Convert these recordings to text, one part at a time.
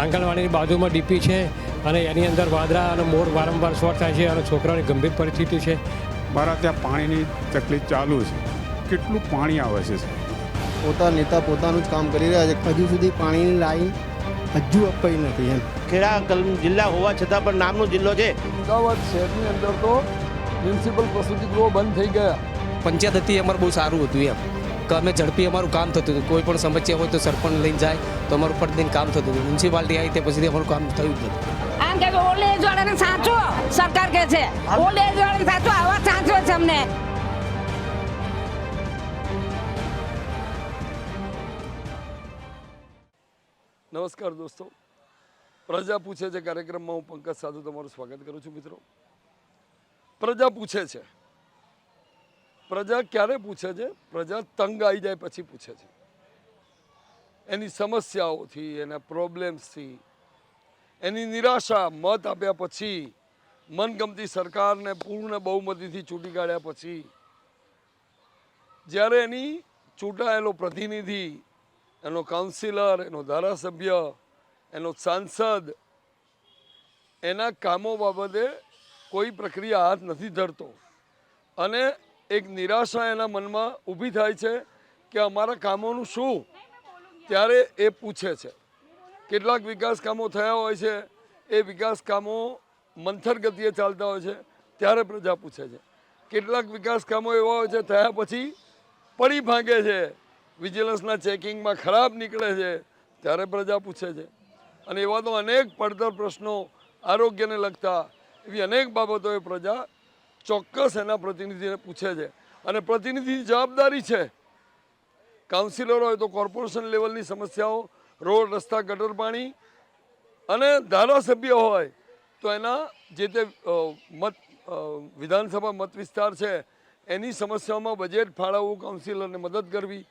આંગણવાડીની બાજુમાં ડીપી છે અને એની અંદર વાદળા અને મોર વારંવાર શોર્ટ થાય છે અને છોકરાઓની ગંભીર પરિસ્થિતિ છે. મારા ત્યાં પાણીની તકલીફ ચાલુ છે. કેટલું પાણી આવે છે? નેતા પોતાનું જ કામ કરી રહ્યા છે. હજુ સુધી પાણીની લાઈન હજુ અપાઈ નથી. ખેડા જિલ્લા હોવા છતાં પણ નામનો જિલ્લો છે. અમદાવાદ શહેરની અંદર તો મ્યુનિસિપલ પ્રસૂતિ ગૃહ બંધ થઈ ગયા. પંચાયત હતી અમારું બહુ સારું હતું એમ કે અમે ઝડપી અમારું કામ થતું હતું. કોઈ પણ સમસ્યા હોય તો સરપંચ લઈને જાય તો અમારું ફટદીન કામ થતું હતું. મ્યુનિસિપાલિટી આવી તે પછી અમારું કામ થયું જ નથી. આમ કે ઓલ્ડ એજ વાળાને સાચો સરકાર કહે છે, ઓલ્ડ એજ વાળાને સાચો આવા સાચો છે અમને. નમસ્કાર દોસ્તો, પ્રજા પૂછે છે કાર્યક્રમમાં હું પંકજ સાધુ તમારું સ્વાગત કરું છું. મિત્રો, પ્રજા પૂછે છે. પ્રજા ક્યારે પૂછે છે? પ્રજા તંગ આવી જાય પછી પૂછે છે. એની સમસ્યાઓથી, એના પ્રોબ્લેમ્સથી, એની નિરાશા મત આપ્યા પછી, મનગમતી સરકારને પૂર્ણ બહુમતીથી ચૂંટી કાઢ્યા પછી, જ્યારે એની ચૂંટાયેલો પ્રતિનિધિ, એનો કાઉન્સિલર, એનો ધારાસભ્ય, એનો સાંસદ એના કામો બાબતે કોઈ પ્રક્રિયા હાથ નથી ધરતો અને એક નિરાશા એના મનમાં ઊભી થાય છે કે અમારા કામોનું શું, ત્યારે એ પૂછે છે. કેટલાક વિકાસ કામો થયા હોય છે, એ વિકાસ કામો મંથર ગતિએ ચાલતા હોય છે, ત્યારે પ્રજા પૂછે છે. કેટલાક વિકાસ કામો એવા હોય છે થયા પછી પડી ભાંગે છે, વિજિલન્સના ચેકિંગમાં ખરાબ નીકળે છે, ત્યારે પ્રજા પૂછે છે. અને એવા તો અનેક પડતર પ્રશ્નો, આરોગ્યને લગતા એવી અનેક બાબતોએ પ્રજા ચોક્કસ એના પ્રતિનિધિને પૂછે છે. અને પ્રતિનિધિની જવાબદારી છે, કાઉન્સિલર હોય તો કોર્પોરેશન લેવલની સમસ્યાઓ, રોડ, રસ્તા, ગટર પાણી, અને ધારાસભ્ય હોય તો એના જે તે વિધાનસભા મત વિસ્તાર છે એની સમસ્યાઓમાં બજેટ ફાળવવું, કાઉન્સિલરને મદદ કરવી,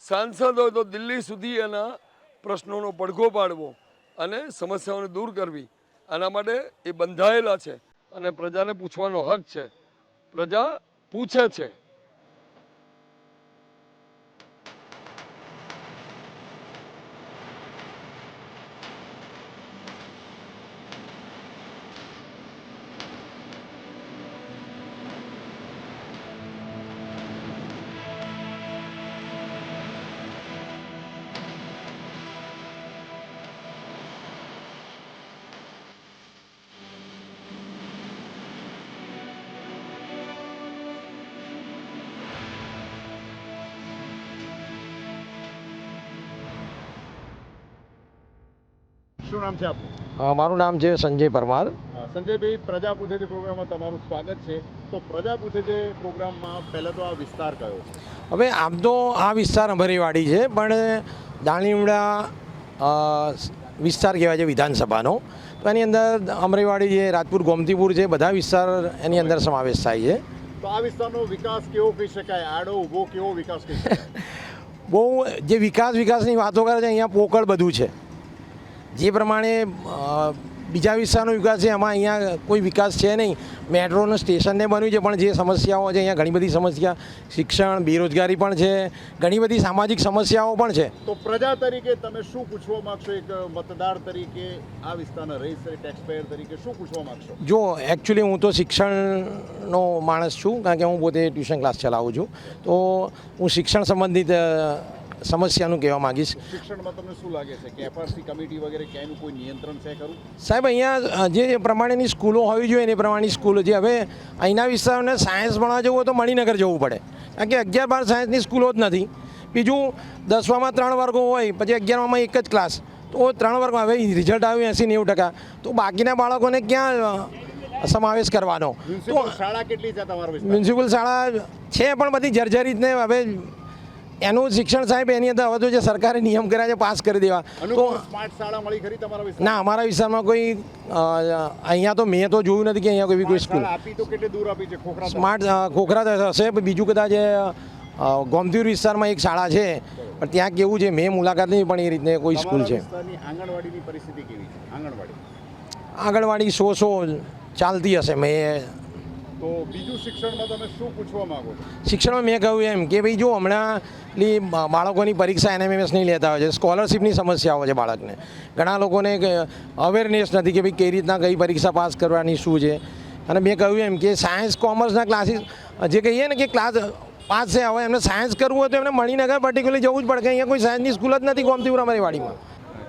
સાંસદ હોય તો દિલ્હી સુધી એના પ્રશ્નોનો પડઘો પાડવો અને સમસ્યાઓને દૂર કરવી. આના માટે એ બંધાયેલા છે અને પ્રજાને પૂછવાનો હક છે. પ્રજા પૂછે છે. શું નામ છે આપનું? મારું નામ છે સંજય પરમાર. સંજયભાઈ, પ્રજા પૂછે છે પ્રોગ્રામમાં તમારું સ્વાગત છે. તો પ્રજા પૂછે છે પ્રોગ્રામમાં પહેલાં તો આ વિસ્તાર કયો? હવે આમ તો આ વિસ્તાર અમરેવાડી છે, પણ દાણીવડા વિસ્તાર કહેવાય છે વિધાનસભાનો. તો એની અંદર અમરેવાડી છે, રાજપુર, ગોમતીપુર છે, બધા વિસ્તાર એની અંદર સમાવેશ થાય છે. તો આ વિસ્તારનો વિકાસ કેવો કહી શકાય? આડો ઊભો કેવો વિકાસ કહી શકાય? બહુ જે વિકાસની વાતો કરે છે, અહીંયા પોકળ બધું છે. જે પ્રમાણે બીજા વિસ્તારનો વિકાસ છે એમાં અહીંયા કોઈ વિકાસ છે નહીં. મેટ્રોનું સ્ટેશનને બન્યું છે, પણ જે સમસ્યાઓ છે અહીંયા ઘણી બધી સમસ્યા, શિક્ષણ, બેરોજગારી પણ છે, ઘણી બધી સામાજિક સમસ્યાઓ પણ છે. તો પ્રજા તરીકે તમે શું પૂછવા માંગશો? એક મતદાર તરીકે, આ વિસ્તારના રહીશ, ટેક્સપેયર તરીકે શું પૂછવા માંગશો? જો એકચ્યુઅલી હું તો શિક્ષણનો માણસ છું, કારણ કે હું પોતે ટ્યુશન ક્લાસ ચલાવું છું. તો હું શિક્ષણ સંબંધિત સમસ્યાનું કહેવા માંગીશ. શિક્ષણમાં તમને શું લાગે છે કે એફઆરસી કમિટી વગેરે ક્યાંયનું કોઈ નિયંત્રણ છે ખરું? સાહેબ, અહીંયા જે પ્રમાણેની સ્કૂલો હોવી જોઈએ એ પ્રમાણેની સ્કૂલો છે. હવે અહીંના વિસ્તારોને સાયન્સ ભણવા જવું હોય તો મણિનગર જવું પડે, કારણ કે 11-12 સાયન્સની સ્કૂલો જ નથી. બીજું 10માં 3 વર્ગો હોય, પછી 11માં એક જ ક્લાસ, તો 3 વર્ગમાં હવે રિઝલ્ટ આવ્યું 80-90%, તો બાકીના બાળકોને ક્યાં સમાવેશ કરવાનો? તો શાળા કેટલી છે તમારા વિસ્તારમાં? મ્યુનિસિપલ શાળા છે પણ બધી જર્જરિતને હવે એનું શિક્ષણ સાહેબ એની અંદર હવે તો જે સરકારે નિયમ કર્યા છે પાસ કરી દેવા. તો સ્માર્ટ શાળા મળી ખરી તમારા વિસ્તારમાં? ના, અમારા વિસ્તારમાં કોઈ અહીંયા તો મેં તો જોયું નથી કે અહીંયા કોઈ સ્કૂલ આપી. તો કેટલી દૂર આપી છે? સ્માર્ટ ખોખરા હશે, બીજું કદાચ ગોમતીપુર વિસ્તારમાં એક શાળા છે, પણ ત્યાં કેવું છે મેં મુલાકાત નહીં, પણ એ રીતને કોઈ સ્કૂલ છે. આંગણવાડીની પરિસ્થિતિ કેવી છે? આંગણવાડી 100 ચાલતી હશે. મેં તો બીજું શિક્ષણમાં તમે શું પૂછવા માંગો છો? શિક્ષણમાં મેં કહ્યું એમ કે ભાઈ જો હમણાં બાળકોની પરીક્ષા NMMS નહીં લેતા હોય છે, સ્કોલરશિપની સમસ્યાઓ છે બાળકને. ઘણા લોકોને અવેરનેસ નથી કે ભાઈ કઈ રીતના કઈ પરીક્ષા પાસ કરવાની શું છે. અને મેં કહ્યું એમ કે સાયન્સ કોમર્સના ક્લાસીસ જે કહીએ ને કે ક્લાસ 5 છે, હવે એમને સાયન્સ કરવું હોય તો એમને મણિનગર પર્ટિક્યુલરલી જવું જ પડે કે અહીંયા કોઈ સાયન્સની સ્કૂલ જ નથી ગોમતીપુર અમારી વાડીમાં.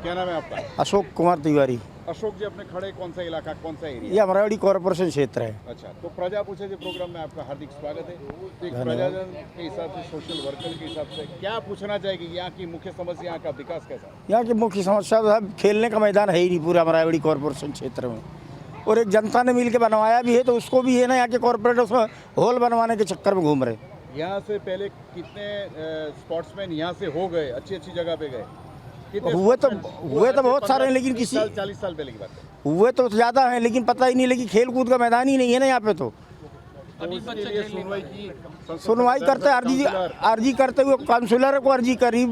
क्या नाम है आपका? अशोक कुमार तिवारी, अशोक जी, अपने खड़े कौन सा इलाका, कौन सा एरिया? ये अमरावती कॉरपोरेशन क्षेत्र है. अच्छा, तो प्रजा पूछे जी प्रोग्राम में आपका हार्दिक स्वागत है. तो एक प्रजाजन के हिसाब से, सोशल वर्कर के हिसाब से क्या पूछना चाहेगी? यहाँ की मुख्य समस्या, यहाँ का विकास कैसा है? यहाँ की मुख्य समस्या तो है, खेलने का मैदान है ही नहीं पूरा अमरावती कॉरपोरेशन क्षेत्र में. और एक जनता ने मिल के बनवाया भी है, तो उसको भी है ना, यहाँ के कॉरपोरेट उसमें हॉल बनवाने के चक्कर में घूम रहे. यहाँ से पहले कितने स्पोर्ट्समैन यहाँ से हो गए, अच्छी अच्छी जगह पे गए? हुए तो बहुत सारे हैं, लेकिन किसी 40 साल पहले की बात है. हुए तो ज़्यादा हैं, लेकिन पता ही नहीं लगी. खेल कूद का मैदान ही नहीं है ना यहाँ पे. तो उसके लिए सुनवाई की, सुनवाई करते अर्जी करते हुए काउंसिलर को अर्जी करी,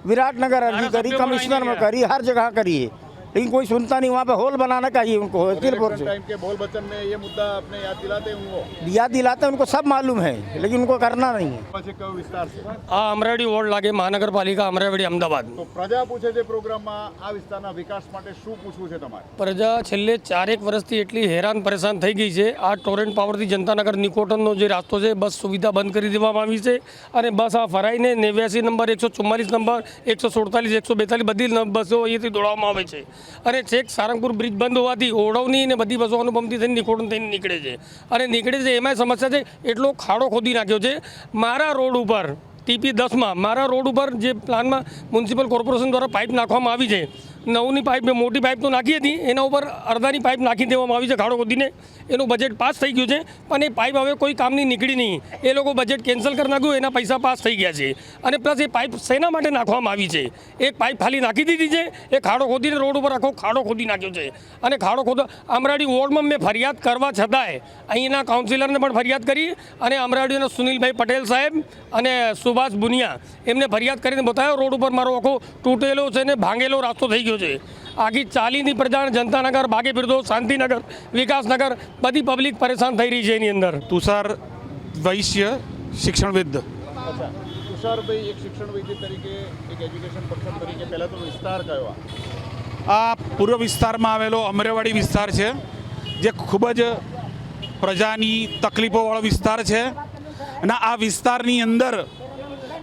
विराटनगर अर्जी करी, कमिश्नर में करी, हर जगह करी है, लेकिन कोई सुनता नहीं. वहाँ पे हॉल बनाना चाहिए उनको. टाइम के बोल बचन में ये मुद्दा अपने याद दिलाते हैं उनको, याद दिलाते हैं, उनको सब मालूम है, लेकिन उनको करना नहीं है. પછી કયો વિસ્તાર છે? આ અમરાવતી વોર્ડ લાગે મહાનગરપાલિકા અમરાવતી અમદાવાદ. તો પ્રજા પૂછે છે પ્રોગ્રામમાં આ વિસ્તારના વિકાસ માટે શું પૂછવું છે તમારે? પ્રજા છેલ્લે 4-1 વર્ષથી એટલી હેરાન પરેશાન થઈ ગઈ છે. આ ટોરેન્ટ પાવરથી જનતાનગર નિકોટનનો જે રાસ્તો છે, બસ સુવિધા બંધ કરી દેવામાં આવી છે. અને બસ આ ફરાઈને 89 નંબર, 144 નંબર, 147, 142 બધી બસો અહીંયાથી દોડાવવામાં આવે છે. અને છેક સારંગપુર બ્રિજ બંધ હોવાથી ઓઢવની ને બધી બસો અનુપમથી થઈને નિકોટન થઈને નીકળે છે. અને નીકળે છે એમાંય સમસ્યા છે, એટલો ખાડો ખોદી નાખ્યો છે મારા રોડ ઉપર. TP10માં મારા રોડ ઉપર જે પ્લાનમાં મ્યુનિસિપલ કોર્પોરેશન દ્વારા પાઇપ નાખવામાં આવી છે, 9ની પાઇપ, મોટી પાઇપ તો નાખી હતી, એના ઉપર અડધાની પાઇપ નાખી દેવામાં આવી છે ખાડો ખોદીને. એનું બજેટ પાસ થઈ ગયું છે, પણ એ પાઇપ હવે કોઈ કામની નીકળી નહીં. એ લોકો બજેટ કેન્સલ કરી નાખ્યું, એના પૈસા પાસ થઈ ગયા છે. અને પ્લસ એ પાઇપ શેના માટે નાખવામાં આવી છે? એક પાઇપ ખાલી નાખી દીધી છે, એ ખાડો ખોદીને રોડ ઉપર આખો ખાડો ખોદી નાખ્યો છે. અને ખાડો ખોદો અમરાવતી વોર્ડમાં મેં ફરિયાદ કરવા છતાંય અહીંના કાઉન્સિલરને પણ ફરિયાદ કરી, અને અમરાવતીના સુનિલભાઈ પટેલ સાહેબ અને સુભાષ બુનિયા એમને ફરિયાદ કરીને બતાવ્યો રોડ ઉપર મારો આખો તૂટેલો છે ને ભાંગેલો રાસ્તો થઈ ગયો છે. આખી ચાલીની પ્રજા જનતાનગર, બાગે બિરદો, શાંતિનગર, વિકાસનગર બધી પબ્લિક પરેશાન થઈ રહી છે એની અંદર. તુષાર વૈશ્ય, શિક્ષણવિદ. અચ્છા, તુષારભાઈ, એક શિક્ષણવિદ તરીકે, એક એજ્યુકેશન પર્સન તરીકે પહેલાં તો વિસ્તાર કયો આ પૂર્વ વિસ્તારમાં આવેલો અમરેવાડી વિસ્તાર છે, જે ખૂબ જ પ્રજાની તકલીફોવાળો વિસ્તાર છે. અને આ વિસ્તારની અંદર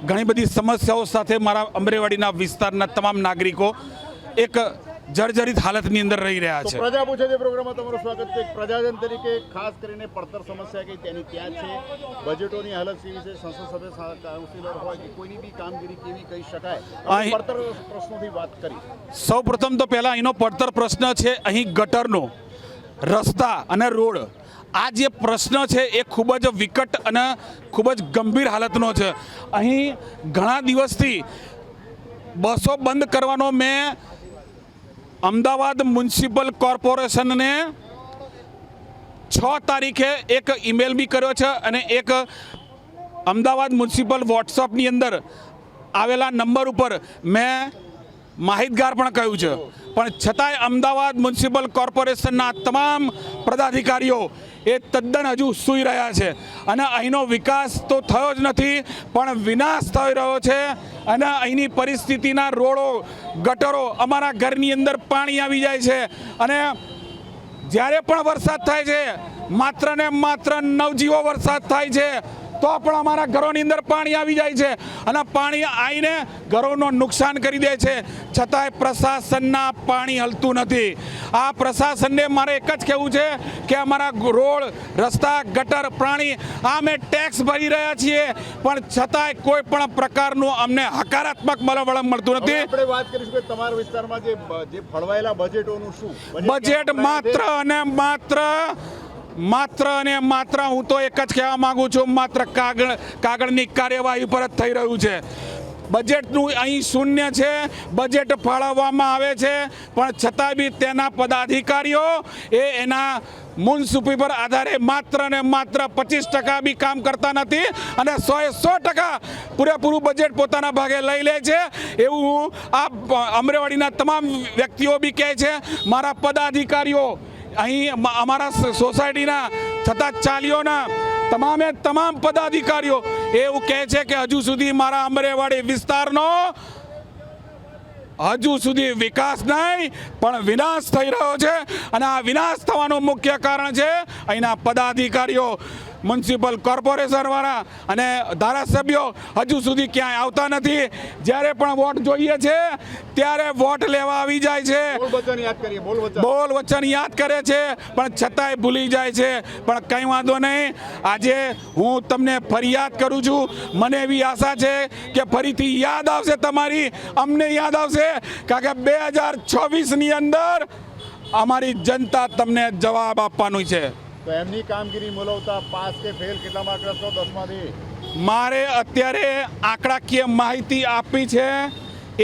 ઘણી બધી સમસ્યાઓ સાથે મારા અમરેવાડીના વિસ્તારના તમામ નાગરિકો એક જર્જરિત હાલતની અંદર રહી રહ્યા છે. પ્રજા પૂછે છે પ્રોગ્રામમાં તમારું સ્વાગત છે. પ્રજાજન તરીકે ખાસ કરીને પડતર સમસ્યા કઈ તેની ત્યાં છે, બજેટોની હાલત કેવી છે, સંસદ સભ્ય, કાઉન્સિલર હોય કે કોઈની બી કામગીરી કેવી કહી શકાય, પડતર પ્રશ્નોથી વાત કરી. સૌ પ્રથમ તો પહેલાં અહીંનો પડતર પ્રશ્ન છે અહીં ગટરનો, રસ્તા અને રોડ. આ જે પ્રશ્ન છે એ ખૂબ જ વિકટ અને ખૂબ જ ગંભીર હાલતનો છે. અહીં ઘણા દિવસથી બસો બંધ કરવાનો મેં અમદાવાદ મ્યુનિસિપલ કોર્પોરેશનને 6 તારીખે એક ઈમેલ બી કર્યો છે, અને એક અમદાવાદ મ્યુનિસિપલ વોટ્સઅપની અંદર આવેલા નંબર ઉપર મેં માહિતગાર પણ કહ્યું છે. પણ છતાંય અમદાવાદ મ્યુનિસિપલ કોર્પોરેશનના તમામ પદાધિકારીઓ એ તદ્દન હજુ સૂઈ રહ્યા છે. અને અહીંનો વિકાસ તો થયો જ નથી, પણ વિનાશ થઈ રહ્યો છે. અને અહીંની પરિસ્થિતિના રોડો, ગટરો, અમારા ઘરની અંદર પાણી આવી જાય છે. અને જ્યારે પણ વરસાદ થાય છે, માત્ર ને માત્ર નવજીવો વરસાદ થાય છે, તો પણ અમારા ઘરોની અંદર પાણી આવી જાય છે. અને પાણી આવીને ઘરોનું નુકસાન કરી દે છે. છતાંય પ્રશાસનના પાણી હલતું નથી. આ પ્રશાસનને મારે એક જ કહેવું છે કે અમારા રોડ, રસ્તા, ગટર, પાણી આ અમે ટેક્સ ભરી રહ્યા છીએ, પણ છતાંય કોઈ પણ પ્રકારનું અમને હકારાત્મક વલણ મળતું નથી. આપણે વાત કરીશું કે તમારા વિસ્તારમાં જે ફળવાયેલા બજેટોનું શું? બજેટ માત્ર અને માત્ર હું તો એક જ કહેવા માંગુ છું, માત્ર કાગળની કાર્યવાહી પર જ થઈ રહ્યું છે. બજેટનું અહીં શૂન્ય છે. બજેટ ફાળવવામાં આવે છે, પણ છતાં બી તેના પદાધિકારીઓ એના મુનસુફી પર આધારે માત્ર ને માત્ર 25% બી કામ કરતા નથી, અને 100% પૂરેપૂરું બજેટ પોતાના ભાગે લઈ લે છે. એવું હું આ અમરેવાડીના તમામ વ્યક્તિઓ બી કહે છે. મારા પદાધિકારીઓ અહીં અમારા સોસાયટીના છતાં ચાલીઓના તમામે તમામ પદાધિકારીઓ એવું કહે છે કે હજુ સુધી મારા અમરેવાડી વિસ્તારનો હજુ સુધી વિકાસ નહીં પણ વિનાશ થઈ રહ્યો છે અને આ વિનાશ થવાનું મુખ્ય કારણ છે અહીંના પદાધિકારીઓ, મ્યુનિસિપલ કોર્પોરેશનવાળા અને ધારાસભ્યો હજુ સુધી ક્યાંય આવતા નથી. જ્યારે પણ વોટ જોઈએ છે ત્યારે વોટ લેવા આવી જાય છે, બોલ વચન યાદ કરે છે પણ છતાંય ભૂલી જાય છે. પણ કંઈ વાંધો નહીં, આજે હું તમને ફરિયાદ કરું છું. મને એવી આશા છે કે ફરીથી યાદ આવશે, તમારી અમને યાદ આવશે, કારણ કે 2024ની અંદર અમારી જનતા તમને જવાબ આપવાનું છે. તો એમની કામગીરી મૂલવતા પાસ કે ફેલ કેટલા માર્ક રહેશો 10માંથી? મારે અત્યારે આંકડાકીય માહિતી આપી છે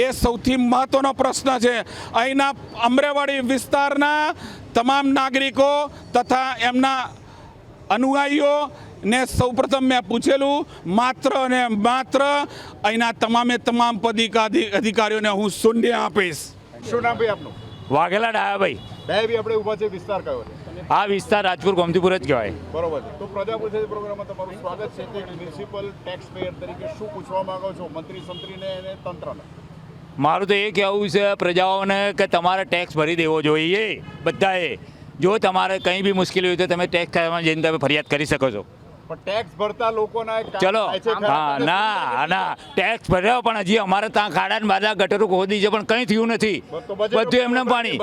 એ સૌથી મહત્વનો પ્રશ્ન છે. અહીંના અમરેવાડી વિસ્તારના તમામ નાગરિકો તથા એમના અનુયાયીઓ ને સૌપ્રથમ મેં પૂછેલું, માત્ર અને માત્ર અહીંના તમામ અધિકારીઓને હું શૂન્ય આપીશ. શું નામ ભાઈ આપનું? વાઘેલા ડાયાભાઈ. ડાયાભાઈ, આપણે ઊભા છે, વિસ્તાર કયો છે? આ વિસ્તાર રાજપુર ગોમતીપુર જ કહેવાય. બરોબર છે. તો પ્રજા પૂછે પ્રોગ્રામમાં તમારું સ્વાગત છે. કે મ્યુનિસિપલ ટેક્સ પેયર તરીકે શું પૂછવા માંગો છો મંત્રી સંત્રીને અને તંત્રને? મારું તો એ કહેવું છે પ્રજાઓને કે તમારે ટેક્સ ભરી દેવો જોઈએ બધાએ. જો તમારે કંઈ બી મુશ્કેલી હોય તો તમે ટેક્સ ખાતામાં જઈને તમે ફરિયાદ કરી શકો છો. પણ ટેક્સ ભરતા લોકોના ચલો હા, ના ટેક્સ ભર્યો પણ હજી અમારે ત્યાં ખાડા ને બાદા ગટરો ખોદી છે પણ કંઈ થયું નથી. બધું એમને પાણી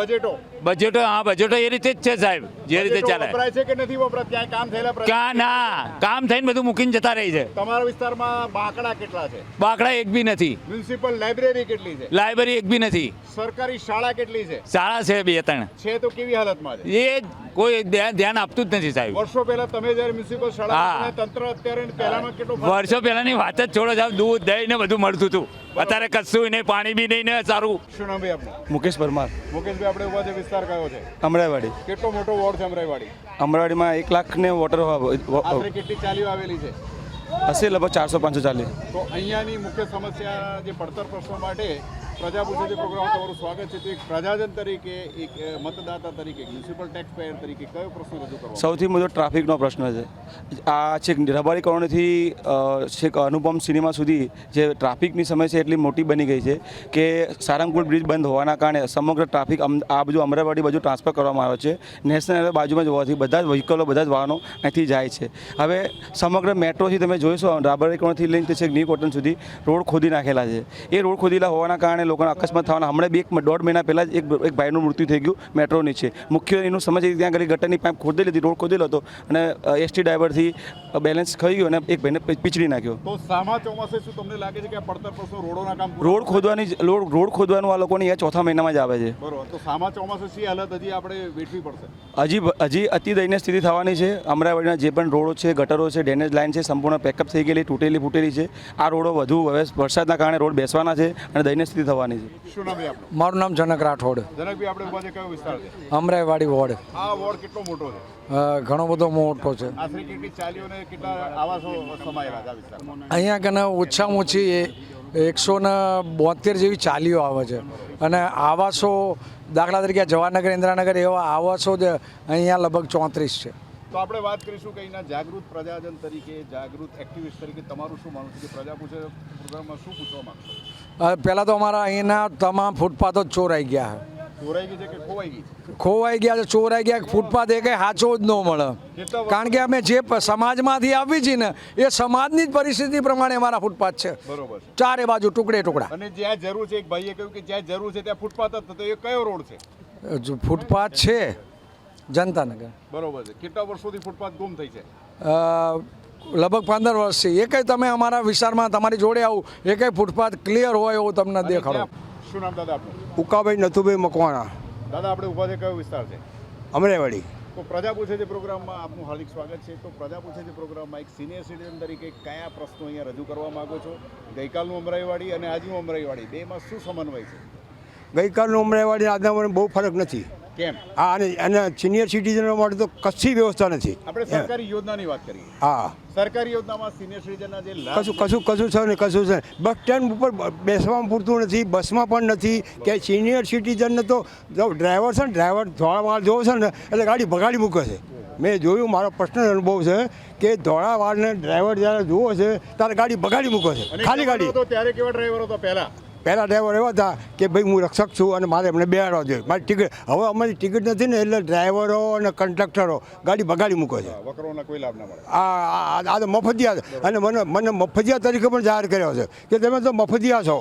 બજેટો, હા બજેટો એ રીતે જ છે સાહેબ, જે રીતે ચાલે. વપરાય છે કે નથી વપરાય? ક્યાંય કામ થયેલા? ક્યાં ના, કામ થઈને બધું મૂકીને જતા રહી છે. તમારા વિસ્તારમાં બાકડા કેટલા છે? બાકડા એક બી નથી. મ્યુનિસિપલ લાઇબ્રેરી કેટલી છે? લાઇબ્રેરી એક બી નથી. સરકારી શાળા કેટલી છે? શાળા છે 2-3 છે તો કેવી હાલતમાં છે? એ કોઈ ધ્યાન આપતું જ નથી સાહેબ. વર્ષો પહેલા તમે જ્યારે મ્યુનિસિપલ શાળા તંત્ર અત્યારે પહેલામાં કેટલો વર્ષો પહેલાની વાત જ છોડો સાહેબ, દૂધ દહીં ને બધું મળતું હતું. અત્યારે કશું નહીં, પાણી બી નહીં ને સારું. શું નામ ભાઈ આપનું? મુકેશ પરમાર. મુકેશભાઈ, આપણે ઉભા છે, વિસ્તાર કયો છે? અમરાઈવાડી. કેટલો મોટો વોર્ડ છે અમરાઈવાડી? અમરાઈવાડીમાં 1 લાખ ને વોટર આશરે કેટલી ચાલીઓ આવેલી છે? હશે લગભગ 400-500 ચાલી. તો અહીંયાની મુખ્ય સમસ્યા જે પડતર પ્રશ્નો માટે પ્રજા પૂછે છે પ્રોગ્રામ તમારું સ્વાગત છે. તો એક પ્રજાજન તરીકે, એક મતદાતા તરીકે, મ્યુનિસિપલ ટેક્સ પેયર તરીકે કયો પ્રશ્ન રજૂ કરવો? સૌથી મોટો ટ્રાફિકનો પ્રશ્ન છે. આ છેક રબારી કોલોનીથી છેક અનુપમ સિનેમા સુધી જે ટ્રાફિકની સમસ્યા એટલી મોટી બની ગઈ છે કે સારંગપુર બ્રિજ બંધ હોવાના કારણે સમગ્ર ટ્રાફિક આ બાજુ અમરાઈવાડી બાજુ ટ્રાન્સફર કરવામાં આવે છે. નેશનલ હાઈવે બાજુમાં જ હોવાથી બધા જ વ્હીકલો, બધા જ વાહનો અહીંથી જાય છે. હવે સમગ્ર મેટ્રોથી તમે જોઈશો રબારી કોલોનીથી લઈને છેક ન્યૂ કોટન સુધી રોડ ખોદી નાખેલા છે. એ રોડ ખોદેલા હોવાના કારણે લોકોને અકસ્માત થવાના. હમણાં 1-1.5 મહિના પહેલાં જ એક ભાઈનું મૃત્યુ થઈ ગયું મેટ્રોની છે. મુખ્ય એનું સમસ્યા ત્યાં આગળ ગટરની પાઇપ ખોદેલી હતી, રોડ ખોદેલો હતો અને એસટી ડ્રાઈવરથી બેલેન્સ ખાઈ ગયો અને એક ભાઈને પીછડી નાખ્યો. તો સામા ચોમાસે શું તમને લાગે છે કે આ પડતર પ્રશ્નો રોડોના કામ રોડ ખોદવાનું આ લોકોની આ ચોથા મહિનામાં જ આવે છે. બરોબર. તો સામા ચોમાસે શી હાલત હજી આપણે વેઠવી પડશે? હજી અતિ દયનીય સ્થિતિ થવાની છે. અમરાઈવાડીના જે પણ રોડો છે, ગટરો છે, ડ્રેનેજ લાઇન છે, સંપૂર્ણ પેકઅપ થઈ ગયેલી, તૂટેલી ફૂટેલી છે. આ રોડો વધુ હવે વરસાદના કારણે રોડ બેસવાના છે અને દયનીય સ્થિતિ થવાની છે. શું નામ છે આપનું? મારું નામ જનક રાઠોડ. જનકભાઈ, આપણે ઉભા છે, કયો વિસ્તાર છે? અમરાઈવાડી વોર્ડ. આ વોર્ડ કેટલો મોટો છે? ઘણો બધો મોટો છે. આશરે કેટલી ચાલીઓ ને કેટલા આવાસો સમાયેલા છે આ વિસ્તારમાં? અહીંયા કને ઓછામાં ઓછી 172 જેવી ચાલીઓ આવે છે અને આવાસો દાખલા તરીકે જવાહરનગર, ઇન્દિરાનગર એવા આવાસો જ અહીંયા લગભગ 34 છે. તો આપણે વાત કરીશું કે અહીંના જાગૃત પ્રજાજન તરીકે, જાગૃત એક્ટિવિસ્ટ તરીકે તમારું શું માનવું છે કે પ્રજા પૂછે પ્રોગ્રામમાં શું પૂછવા માંગશો? પહેલાં તો અમારા અહીંના તમામ ફૂટપાથો જ ચોરાઈ ગયા છે. ચોરાઈ ગઈ છે કે ખોવાઈ ગઈ? ખોવાઈ ગયા છે, ચોરાઈ ગયા. ફૂટપાથ એ કંઈ સાચો જ ન મળે, કારણ કે અમે જે સમાજમાંથી આવી છીએ ને એ સમાજની જ પરિસ્થિતિ પ્રમાણે અમારા ફૂટપાથ છે. બરોબર છે. ચારે બાજુ ટુકડે ટુકડા. અને જ્યાં જરૂર છે, એક ભાઈએ કહ્યું કે જ્યાં જરૂર છે ત્યાં ફૂટપાથ જ થતો, એ કયો રોડ છે? ફૂટપાથ છે જનતાનગર. બરોબર છે. કેટલા વર્ષોથી ફૂટપાથ ગુમ થઈ છે? લગભગ 15 વર્ષથી. એ કંઈ તમે અમારા વિસ્તારમાં તમારી જોડે આવું એ કંઈ ફૂટપાથ ક્લિયર હોય એવું તમને દેખાડો. શું નામ દાદા આપનું? ઉકાભાઈ નથુભાઈ મકવાણા. દાદા, આપણે ઊભા છે, કયો વિસ્તાર છે? અમરાઈવાડી. તો પ્રજા પૂછે છે પ્રોગ્રામમાં આપનું હાર્દિક સ્વાગત છે. તો પ્રજા પૂછે છે પ્રોગ્રામમાં એક સિનિયર સિટીઝન તરીકે કયા પ્રશ્નો અહીંયા રજૂ કરવા માંગો છો? ગઈકાલનું અમરાઈવાડી અને આજનું અમરાઈવાડી બેમાં શું સમન્વય છે? ગઈકાલનું અમરાઈવાડી આજના બહુ ફરક નથી. કેમ? અને સિનિયર સિટીઝનો માટે તો કશી વ્યવસ્થા નથી. આપણે સરકારી યોજનાની વાત કરીએ. હા, સરકારી યોજનામાં સિનિયર સિટીઝનના જે લાભ કશું છે ને કશું છે. બસ સ્ટેન્ડ ઉપર બેસવામાં પૂરતું નથી, બસમાં પણ નથી કે સિનિયર સિટીઝનને તો ડ્રાઈવર છે ને, ડ્રાઈવર થોડા માલ જોવો છે ને એટલે ગાડી ભગાડી મૂકે છે. મેં જોયું, મારો પર્સનલ અનુભવ છે કે ધોળા વાળને ડ્રાઈવર જ્યારે જુઓ છે ત્યારે ગાડી બગાડી મૂકે છે, ખાલી ગાડી. તો ત્યારે કેવા ડ્રાઈવર હતો પહેલા ડ્રાઈવર એવા હતા કે ભાઈ હું રક્ષક છું અને મારે એમને બેહાડવા જોઈએ, મારી ટિકિટ. હવે અમારી ટિકિટ નથી ને એટલે ડ્રાઈવરો અને કંડક્ટરો ગાડી બગાડી મૂકે છે. વકરોના કોઈ લાભ ના મળે. આ તો મફતિયા, અને મને મફતિયા તરીકે પણ જાહેર કર્યો છે કે તમે તો મફતિયા છો,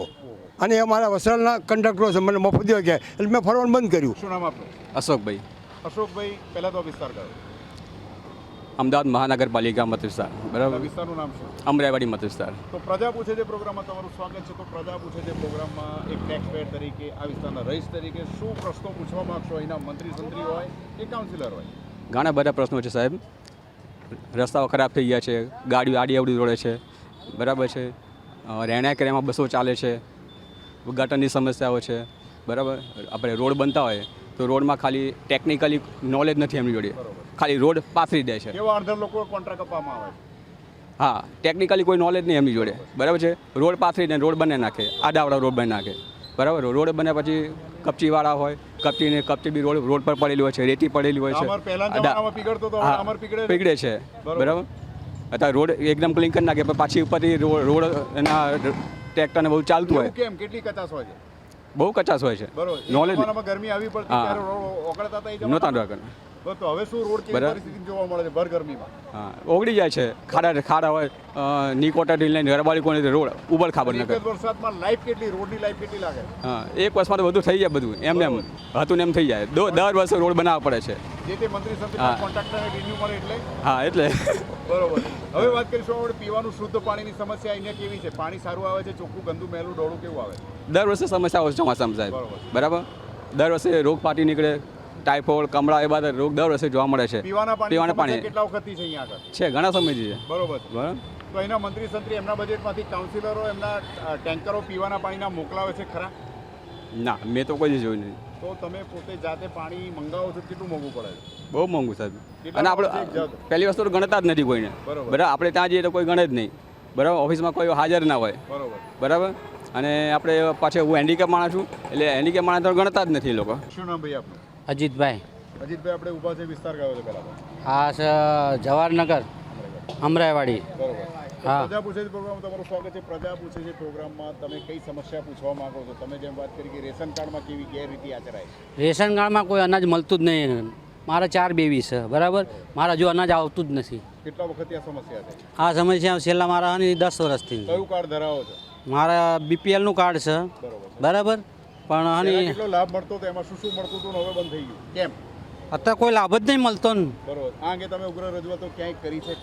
અને એ મારા વસરાના કંડક્ટરો છે, મને મફતિયા કહે એટલે મેં ફરવાનું બંધ કર્યું. શું નામ આપનું? અશોકભાઈ. અશોકભાઈ, પહેલા તો વિસ્તાર કયો? અમદાવાદ મહાનગરપાલિકા મત વિસ્તાર. બરાબર. વિસ્તારનું નામ શું? અમરાઈવાડી મત વિસ્તાર. તો પ્રજા પૂછે છે પ્રોગ્રામમાં તમારું સ્વાગત છે. તો પ્રજા પૂછે છે પ્રોગ્રામમાં એક ટેક્સ પેડ તરીકે, આ વિસ્તારના રહીશ તરીકે શું પ્રશ્નો પૂછવા માંગશો? અહીંના મંત્રી સંત્રી હોય કે કાઉન્સિલર હોય? ઘણા બધા પ્રશ્નો છે સાહેબ. રસ્તાઓ ખરાબ થઈ ગયા છે, ગાડીઓ આડી અવડી દોડે છે, બરાબર છે. રહેણાંક એરિયામાં બસો ચાલે છે, ગટરની સમસ્યાઓ છે, બરાબર. આપણે રોડ બનતા હોય તો રોડમાં ખાલી ટેકનિકલી નોલેજ નથી એમની જોડે, ખાલી રોડ પાથરી દે છે. કેવા અડધા લોકો કોન્ટ્રાક્ટ આપવામાં આવે? હા, ટેકનિકલી કોઈ નોલેજ નહીં એમની જોડે, બરાબર છે. રોડ પાથરી દે, રોડ બને નાખે, આડાવાળા રોડ બની નાખે, બરાબર. રોડ બને પછી કપચીવાળા હોય, કપચી બી રોડ પર પડેલી હોય છે, રેતી પડેલી હોય છે, પીગળે છે, બરાબર. અત્યારે રોડ એકદમ ક્લીન કરી નાખે, પણ પાછી ઉપરથી રોડ એના ટ્રેક્ટરને બહુ ચાલતું હોય. કેમ? કેટલી કચાશ હોય છે? બહુ કચાશ હોય છે, નોલેજ ગરમી આવી પડતી ત્યારે રોડ ઓગળતા હતા નહોતા રાખે. તો હવે શું રોડ કેવી પરિસ્થિતિ જોવા મળે છે ભર ગરમીમાં? હા, ઓગળી જાય છે, ખાડા હોય, નિકોટાથી લઈને ગરબાડી કોને રોડ ઉબડ ખાબર ન કરે. વરસાદમાં લાઈફ કેટલી, રોડની લાઈફ કેટલી લાગે? હા, એક વર્ષમાં તો બધું થઈ જાય, બધું એમને એમ હતું ને એમ થઈ જાય. દર વર્ષે રોડ બનાવવા પડે છે. જે તે મંત્રી સંત્રી કોન્ટ્રાક્ટરને રિન્યુ મળે એટલે? હા, એટલે બરોબર. હવે વાત કરીશું આપણે પીવાનું શુદ્ધ પાણીની સમસ્યા અહીંયા કેવી છે? પાણી સારું આવે છે, ચોખ્ખું, ગંદુ, મેલું, ડોળું કેવું આવે? દર વર્ષે સમસ્યા હોય છે ચોમાસામાં સાહેબ, બરાબર. દર વર્ષે રોગ ફાટી નીકળે, ટાઇફોઇડ, કમળા એ બધા રોગ દર વર્ષે જોવા મળે છે. પીવાના પાણી કેટલા વખતથી છે અહીંયા આગળ? છે, ઘણા સમયથી છે. બરોબર. તો અહીંના મંત્રી સંત્રી એમના બજેટમાંથી કાઉન્સિલરો એમના ટેન્કરો પીવાના પાણીના મોકલાવે છે ખરા? ના, મેં તો કોઈ જોયું નહીં. તો તમે પોતે જાતે પાણી મંગાવો છો, કેટલું મોંઘું પડે છે? બહુ મોંઘું સાહેબ. અને આપણે પહેલી વસ્તુ તો ગણતા જ નથી કોઈને, બરાબર. આપણે ત્યાં જઈએ તો કોઈ ગણે જ નહીં, બરાબર. ઓફિસમાં કોઈ હાજર ના હોય, બરાબર. અને આપણે પાછળ હું હેન્ડીકેપ માણસ છું, એટલે હેન્ડીકેપ માણસ તો ગણતા જ નથી એ લોકો. શું નામ ભાઈ આપનું? અજીતભાઈ. અજીતભાઈ, આપણે ઊભા છે, વિસ્તાર કયો છે પહેલા? હા, જવાહરનગર, અમરાઈવાડી. બરોબર. હા. પ્રજા પૂછે છે પ્રોગ્રામ, તમારું સ્વાગત છે. પ્રજા પૂછે છે પ્રોગ્રામમાં તમે કઈ સમસ્યા પૂછવા માંગો છો? તમે જેમ વાત કરી કે રેશન કાર્ડમાં કેવી ગેરરીતિ આચરાય? રેશન કાર્ડમાં કોઈ અનાજ મળતું જ નહીં. મારા 4 બેબી છે, બરાબર. મારા જો અનાજ આવતું જ નથી. કેટલા વખતથી આ સમસ્યા છે? આ સમસ્યા છેલ્લા મારા 10 વર્ષથી. કયું કાર્ડ ધરાવો છો? મારા બીપીએલનું કાર્ડ છે, બરાબર. પણ કેટલો લાભ મળતો હતો, એમાં શું મળતું હતું, હવે બંધ થઈ ગયું કેમ? અત્યારે કોઈ લાભ જ નહીં મળતો ને. બરોબર. આ અંગે તમે ઉગ્ર રજૂઆતો ક્યાંય કરી છે?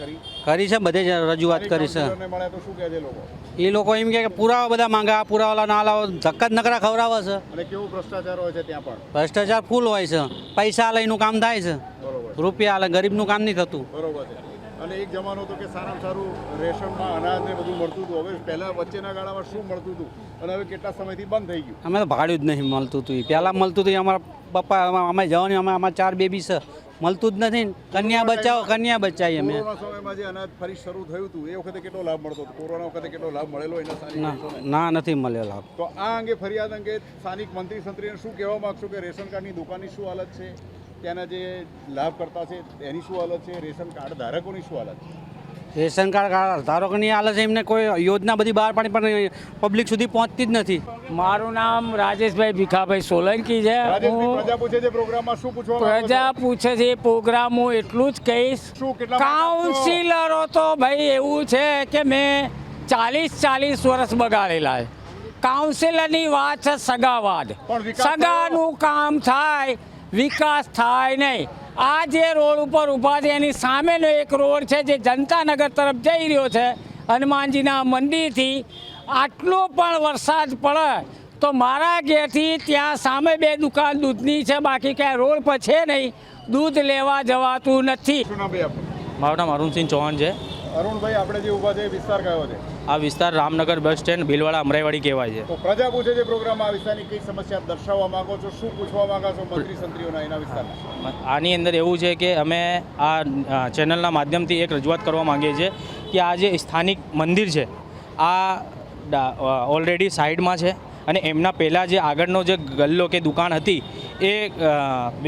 કરી છે, બધે જ રજૂઆત કરી છે. મળ્યા તો શું કહે છે લોકો? એ લોકો એમ કે પુરાવા બધા માંગા, પુરાવા ના લાવો, ધક્કા જ નકરા ખવડાવે છે. અને કેવું ભ્રષ્ટાચાર હોય છે ત્યાં પણ? ભ્રષ્ટાચાર ફૂલ હોય છે. પૈસા લઈનું કામ થાય છે, બરોબર. રૂપિયા લે, ગરીબનું કામ નહીં થતું. બરોબર છે. અને એક જમાનો હતો કે સારામાં સારું રેશનમાં અનાજ ને બધું મળતું હતું. હવે પહેલા વચ્ચેના ગાળામાં શું મળતું હતું અને હવે કેટલા સમયથી બંધ થઈ ગયું? અમે તો ભાડું જ નહીં મળતું હતું. પહેલાં મળતું હતું. અમારા પપ્પા, અમે જવાની, અમારા 4 બેબી છે, મળતું જ નથી. કન્યા બચાવો, કન્યા બચાવી અમે. કોરોના સમયમાં જે અનાજ ફરી શરૂ થયું હતું એ વખતે કેટલો લાભ મળતો હતો? કોરોના વખતે કેટલો લાભ મળેલો એના? ના, નથી મળ્યો લાભ. તો આ અંગે ફરિયાદ અંગે સ્થાનિક મંત્રી સંત્રીને શું કહેવા માંગશો કે રેશન કાર્ડની દુકાનની શું હાલત છે, ત્યાંના જે લાભ કરતા છે એની શું હાલત છે, રેશન કાર્ડ ધારકોની શું હાલત છે? રેશન કાર્ડ ધારકોની હાલત છે, એમને કોઈ યોજના બધી બહાર પાડી પણ પબ્લિક સુધી પહોંચતી જ નથી. મારું નામ રાજેશભાઈ ભીખાભાઈ સોલંકી છે. પ્રજા પૂછે છે પ્રોગ્રામમાં શું પૂછવા? પ્રજા પૂછે છે પ્રોગ્રામ હું એટલું જ કહીશ. કાઉન્સિલરો તો ભાઈ એવું છે કે મેં 40 વર્ષ બગાડેલા છે. કાઉન્સિલરની વાત છે સગાવાદ. સગાનું કામ થાય, વિકાસ થાય નહીં. આ જે રોડ ઉપર ઊભા છે એની સામેનો એક રોડ છે જે જનતાનગર તરફ જઈ રહ્યો છે, હનુમાનજીના મંદિરથી. આટલો પણ વરસાદ પડે તો મારા ઘેરથી ત્યાં સામે 2 દુકાન દૂધની છે, બાકી ક્યાંય રોડ પર છે નહીં. દૂધ લેવા જવાતું નથી. શું નામ ભાઈ આપનું? મારું નામ અરુણસિંહ ચૌહાણ છે. અરુણભાઈ, આપણે જે ઊભા છે વિસ્તાર કયો છે? આ વિસ્તાર રામનગર બસ સ્ટેન્ડ, ભીલવાડા, અમરાઈવાડી કહેવાય છે. તો પ્રજા પૂછે છે પ્રોગ્રામમાં આ વિસ્તારની કઈ સમસ્યા દર્શાવવા માંગો છો? શું પૂછવા માંગો છો મંત્રી સંત્રીઓના એના વિસ્તારના? આની અંદર એવું છે કે અમે આ ચેનલના માધ્યમથી એક રજૂઆત કરવા માંગીએ છીએ કે આ જે સ્થાનિક મંદિર છે આ ઓલરેડી સાઈડમાં છે, અને એમના પહેલાં જે આગળનો જે ગલ્લો કે દુકાન હતી એ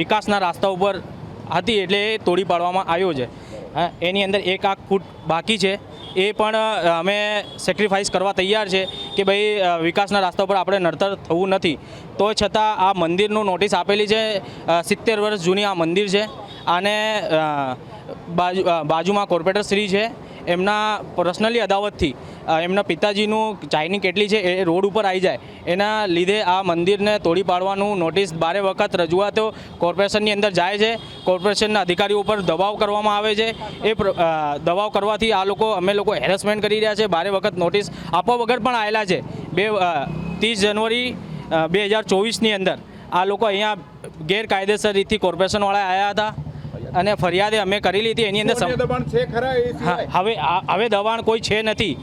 વિકાસના રસ્તા ઉપર હતી એટલે એ તોડી પાડવામાં આવ્યો છે. હા, એની અંદર 1 ફૂટ બાકી છે, એ પણ અમે સેક્રિફાઈસ કરવા તૈયાર છે કે ભાઈ વિકાસના રસ્તા પર આપણે નડતર થવું નથી. તો છતાં આ મંદિરનું નોટિસ આપેલી છે. 70 વર્ષ જૂની આ મંદિર છે. આને બાજુમાં કોર્પોરેટર શ્રી છે, એમના પર્સનલી અદાવતથી એમના પિતાજીનું ચાઇની કેટલી છે એ રોડ ઉપર આવી જાય, એના લીધે આ મંદિરને તોડી પાડવાનું નોટિસ 12 વખત રજૂઆતો કોર્પોરેશનની અંદર જાય છે. કોર્પોરેશનના અધિકારીઓ ઉપર દબાવ કરવામાં આવે છે. એ દબાવ કરવાથી આ લોકો અમે લોકો હેરેસમેન્ટ કરી રહ્યા છે. 12 વખત નોટિસ આપવા વગર પણ આવેલા છે. 30 જનવરી 2024ની અંદર આ લોકો અહીંયા ગેરકાયદેસર રીતથી કોર્પોરેશનવાળા આવ્યા હતા અને ફરિયાદ અમે કરેલી હતી. એની અંદર હવે દબાણ કોઈ છે નથી,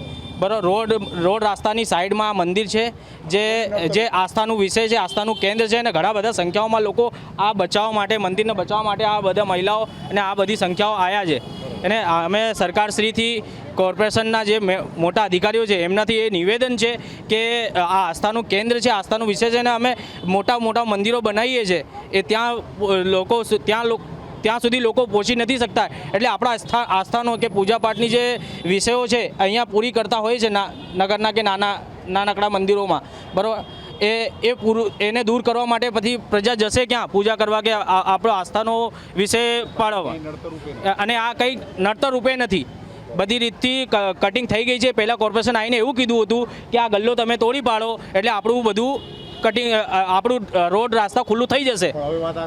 બરાબર. રોડ રસ્તાની સાઈડમાં મંદિર છે, જે આસ્થાનું વિષય છે, આસ્થાનું કેન્દ્ર છે, અને ઘણા બધા સંખ્યાઓમાં લોકો આ બચાવવા માટે, મંદિરને બચાવવા માટે આ બધા મહિલાઓ અને આ બધી સંખ્યાઓ આવ્યા છે. અને અમે સરકારશ્રીથી કોર્પોરેશનના જે મોટા અધિકારીઓ છે એમનાથી એ નિવેદન છે કે આ આસ્થાનું કેન્દ્ર છે, આસ્થાનું વિષય છે, અને અમે મોટા મોટા મંદિરો બનાવીએ છીએ એ ત્યાં સુધી લોકો પહોંચી નથી શકતા. એટલે આપણા આસ્થાનો કે પૂજાપાઠની જે વિષયો છે અહીંયા પૂરી કરતા હોય છે નગરના કે નાનકડા મંદિરોમાં, બરાબર. એને દૂર કરવા માટે પછી પ્રજા જશે ક્યાં પૂજા કરવા કે આપણો આસ્થાનો વિષય પાળવવા? અને આ કંઈ નડતર રૂપે નથી, બધી રીતથી કટિંગ થઈ ગઈ છે. પહેલાં કોર્પોરેશન આવીને એવું કીધું હતું કે આ ગલ્લો તમે તોડી પાડો એટલે આપણું બધું આપણું રોડ રસ્તા ખુલ્લું થઈ જશે.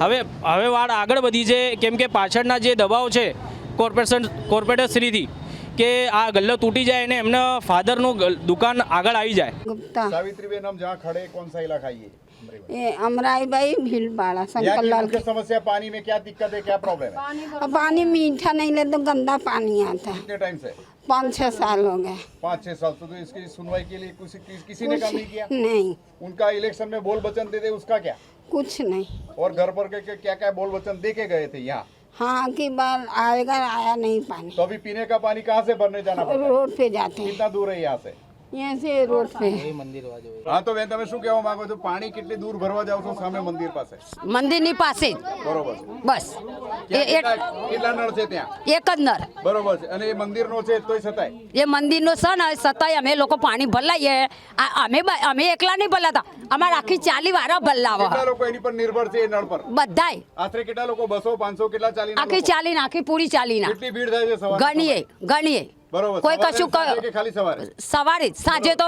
હવે વાત આગળ વધી છે, કેમ કે પાછળના જે દબાવ છે કોર્પોરેટર શ્રીથી કે આ ગલ્લો તૂટી જાય અને એમના ફાધરનું દુકાન આગળ આવી જાય. सावित्रीबेन, हम जहाँ खड़े कौन सा इलाका है ये अमराई भाई भीलवाड़ा शंकरलाल की समस्या पानी में क्या दिक्कत है, क्या प्रॉब्लम है? पानी मीठा नहीं ले तो गंदा पानी आता है. कितने टाइम से? 5-6 साल हो गए. 5-6 साल तो इसकी सुनवाई के लिए किसी ने काम नहीं किया? नहीं. उनका इलेक्शन में बोल वचन देते, उसका क्या? कुछ नहीं. और घर पर के क्या क्या बोल वचन दे के गए थे यहाँ? हाँ की बार आएगा, आया नहीं पानी. तो अभी पीने का पानी कहाँ से भरने जाना पड़ता है? रोड पे जाते हैं. कितना दूर है यहाँ से? यहाँ से रोड पे. हाँ, तो બેન તમે શું કહેવા માંગો છો? પાણી કેટલી દૂર ભરવા જાવ છો? સામે મંદિર પાસે? મંદિરની પાસે જ. બરોબર. બસ કેટલા નળ છે ત્યાં? એક જ નળ. બરોબર છે. અને એ મંદિરનો છે તોય છતાંય એ મંદિરનો છે ને છતાંય અમે લોકો પાણી ભરલાઈએ. અમે એકલા નહીં ભરલાતા, અમારે આખી 40 વાળા ભરલાવા. કેટલા લોકો એની પર નિર્ભર છે એ નળ પર? બધાય. આશરે કેટલા લોકો? 200-500 કેટલા? 40? આખી 40 આખી પૂરી 40 કેટલી ભીડ થાય છે સવારે? ગણીએ. બરોબર. કોઈ કશું કે ખાલી સવારે? સવારે જ. સાંજે તો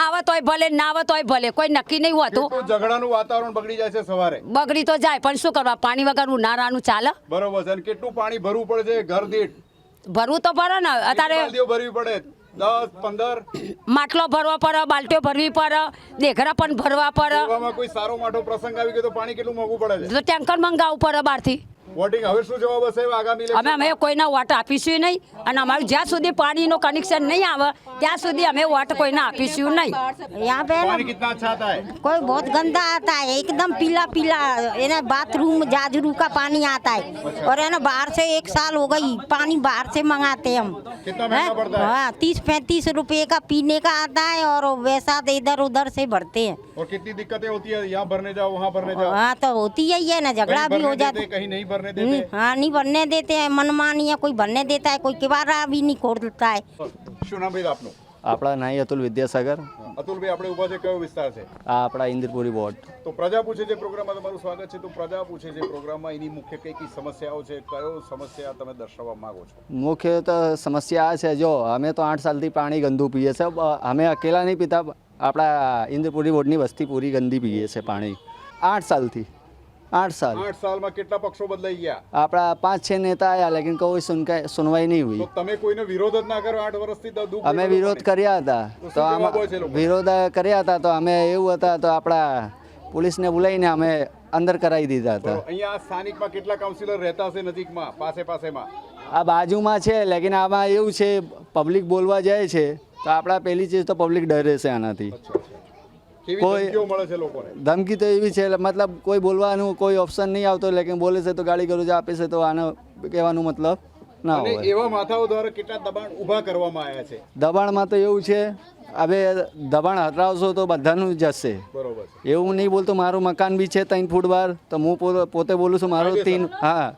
આવે તોય ભલે, ના આવે તોય ભલે, કોઈ નક્કી નહીં હોતું. ઝઘડાનું વાતાવરણ બગડી જાય છે સવારે? બગડી તો જાય, પણ શું કરવા, પાણી વગર ઉનાળાનું ચાલે? બરોબર છે. અને કેટલું પાણી ભરવું પડે છે ઘર દીઠ? ભરવું તો પડે ને. અત્યારે બાલદીઓ ભરવી પડે? 10-15 માટલો ભરવા પડે, બાલટીઓ ભરવી પડે, દેઘરા પણ ભરવા પડે. એવામાં કોઈ સારો મોટો પ્રસંગ આવી ગયો તો પાણી કેટલું મોંઘું પડે છે? તો ટેન્કર મંગાવવું પડે બહારથી. વોટિંગ હવે શું જવાબ હશે આગામી? અમે કોઈના વોટ આપીશું નહીં, અને અમારું જ્યાં સુધી પાણીનું કનેક્શન નહીં આવે ત્યાં સુધી અમે વોટ કોઈને આપીશું नहीं. यहाँ पे पानी कितना अच्छा आता है? कोई बहुत गंदा आता है, एकदम पीला पीला. ये ना बाथरूम जाजरू का पानी आता है. और है ना बाहर से 1 साल हो गई पानी बाहर से मंगाते हम. कितना महंगा पड़ता है? हाँ, 30-35 रुपए का पीने का आता है और वैसा इधर उधर से भरते हैं. और कितनी दिक्कतें होती है? यहाँ भरने जाओ, वहाँ भरने जाओ. हाँ, तो होती है ना, झगड़ा भी हो जाता है. कहीं नहीं भरने देते? हाँ, नहीं भरने देते हैं. मनमानी है, कोई भरने देता है, कोई किवारा भी नहीं खोलता है. શું નામ ભાઈ આપનું? આપણા નાઈ અતુલ વિદ્યાસાગર. અતુલભાઈ, આપણે ઉભા છે કયો વિસ્તાર છે? આ આપણા ઇન્દ્રપુરી વોર્ડ. તો પ્રજા પૂછે છે પ્રોગ્રામમાં તમારું સ્વાગત છે. તો પ્રજા પૂછે છે પ્રોગ્રામમાં એની મુખ્ય કઈ કઈ સમસ્યાઓ છે, કયો સમસ્યા તમે દર્શાવવા માંગો છો? મુખ્ય તો સમસ્યા આ છે, જો અમે તો 8 સાલથી પાણી ગંદુ પીએ છે. અમે અકેલા નહીં પીતા, આપણા ઇન્દ્રપુરી વોર્ડની વસ્તી પૂરી ગંદી પીએ છે પાણી 8 સાલથી. 8 साल 8 સાલમાં કેટલા પક્ષો બદલાઈ ગયા? આપણા 5-6 नेता आया, लेकिन कोई सुनवाई नहीं हुई. તો તમે કોઈને વિરોધ જ ના કરો? 8 વર્ષથી અમે વિરોધ કર્યા હતા, તો વિરોધ કર્યા હતા, તો અમે એવું હતા તો આપણા પોલીસને બોલાવીને અમે અંદર કરાવી દીધા હતા. અહીંયા સ્થાનિકમાં કેટલા કાઉન્સિલર રહેતા હશે નજીકમાં, પાસેમાં? આ બાજુમાં છે, લેકિન આમાં એવું છે પબ્લિક બોલવા જાય છે તો આપણા પહેલી ચીજ તો પબ્લિક ડરે છે આનાથી. કોઈ ધમકી તો એવી છે, મતલબ કોઈ બોલવાનું કોઈ ઓપ્શન નહીં આવતો, લેકિન બોલે છે તો ગાડી ગલોજ આપે છે. તો આનો કહેવાનું મતલબ ના અને હોય. એવા માથાઓ દ્વારા કેટલા દબાણ ઊભા કરવામાં આવ્યા છે. દબાણમાં તો એવું છે, હવે દબાણ હટાવશો તો બધાનું જશે. બરોબર છે. એવું નહીં બોલતો, મારું મકાન બી છે 3 ફૂટ બહાર, તો હું પોતે બોલું છું મારું 3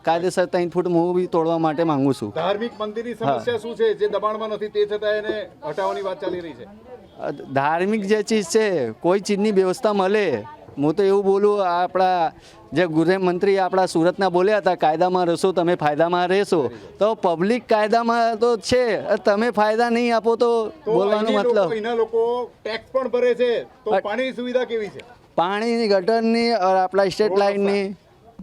કાયદેસર 3 ફૂટ હું બી તોડવા માટે માંગુ છું. ધાર્મિક મંદિરની સમસ્યા શું છે જે દબાણમાં નથી તે છતાં એને હટાવવાની વાત ચાલી રહી છે? ધાર્મિક જે ચીજ છે, કોઈ ચીજની વ્યવસ્થા મળે. હું તો એવું બોલું, આપણા જે ગૃહમંત્રી આપણા સુરતના બોલ્યા હતા, કાયદામાં રહેશો તમે ફાયદામાં રહેશો. તો પબ્લિક કાયદામાં તો છે, તમે ફાયદા નહીં આપો તો બોલવાનો મતલબ. અહીંના લોકો ટેક્સ પણ ભરે છે, તો પાણીની સુવિધા કેવી છે? પાણીની ગટરની આપણા સ્ટેટ લાઇનની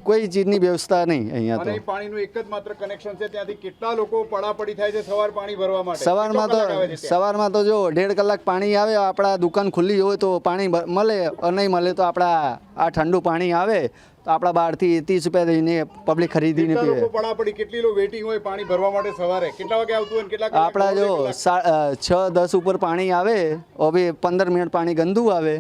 કોઈ ચીજની વ્યવસ્થા નહીં અહીંયા તો. અને પાણીનું એક જ માત્ર કનેક્શન છે, ત્યાંથી કેટલા લોકો પડાપડી થાય છે સવાર પાણી ભરવા માટે? સવારમાં તો જો 1.5 કલાક પાણી આવે, આપણા દુકાન ખુલ્લી હોય તો પાણી મળે, નહીં મળે તો આપણા આ ઠંડુ પાણી આવે તો આપણા 12 થી 30 રૂપિયા દઈને પબ્લિક ખરીદીને પીવે. પડાપડી કેટલી વેટિંગ હોય પાણી ભરવા માટે સવારે? કેટલા વાગે આવતું હોય કેટલા? આપણા જો 6-10 ઉપર પાણી આવે, હવે 15 મિનિટ પાણી ગંદુ આવે,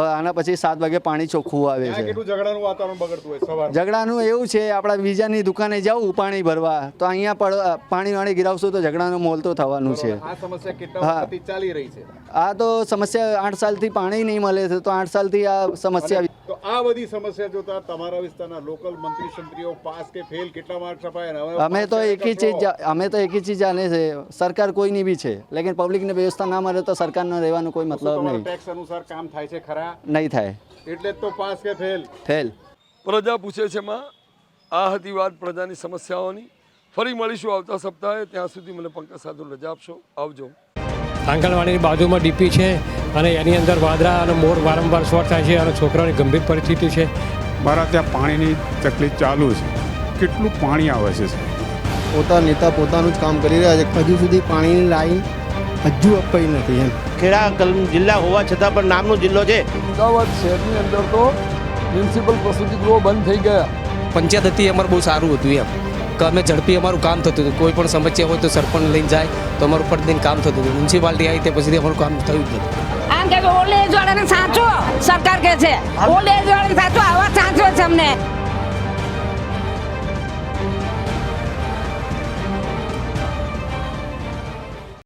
આના પછી 7 વાગે પાણી ચોખ્ખું આવે છે. કેટલું ઝઘડાનું વાતાવરણ બગડતું હોય સવારે? ઝઘડાનું એવું છે, આપણા બીજાની દુકાને જવું પાણી ભરવા, તો અહીંયા પાણી વાણી ગિરાવશું તો ઝઘડાનો મોલ તો થવાનું છે. આ સમસ્યા કેટલા વખતથી ચાલી રહી છે? આ તો સમસ્યા 8 સાલથી પાણી નહીં મળે છે, તો 8 સાલથી આ સમસ્યા. તો આ બધી સમસ્યા જોતા તમારા વિસ્તારના લોકલ મંત્રી સંત્રીઓ પાસ કે ફેલ કેટલા માર્ક્સ અપાયા? અમે તો એક જ ચીજ જાણે છે, સરકાર કોઈની બી છે, લેકિન પબ્લિકને વ્યવસ્થા ના મળે તો સરકારનો રહેવાનો કોઈ મતલબ નહીં. ટેક્સ અનુસાર કામ થાય છે ખરા? નહીં થાય, એટલે તો પાસ કે ફેલ. પ્રજા પૂછે છે માં. આ હતી વાત પ્રજાની સમસ્યાઓની. ફરી મળીશું આવતા સપ્તાહે. ત્યાં સુધી મને પંકજ સાધુ રજા આપશો. આવજો. આંગણવાડીની બાજુમાં ડીપી છે અને એની અંદર વાદળા અને મોર વારંવાર શોર્ટ થાય છે અને છોકરાઓની ગંભીર પરિસ્થિતિ છે. મારા ત્યાં પાણીની તકલીફ ચાલુ છે. કેટલું પાણી આવે છે? નેતા પોતાનું જ કામ કરી રહ્યા છે, હજુ સુધી પાણીની લાઈન હજુ અપાઈ નથી. ખેડા કલમ જિલ્લા હોવા છતાં પણ નામનો જિલ્લો છે. અમદાવાદ શહેરની અંદર તો મ્યુનિસિપલ પ્રસૂતિ ગૃહો બંધ થઈ ગયા. પંચાયત હતી અમારું બહુ સારું હતું એમ કે અમે ઝડપી અમારું કામ થતું હતું. કોઈ પણ સમસ્યા હોય તો સરપંચ લઈને જાય તો અમારું પ્રતિદિન કામ થતું હતું. મ્યુનિસિપાલિટી આવી તે પછી અમારું કામ થયું જ નથી. આમ કે ઓલ્ડ એજ વાળાને સાચો સરકાર કે છે, ઓલ્ડ એજ વાળાને સાચો આવા સાચો છે અમને.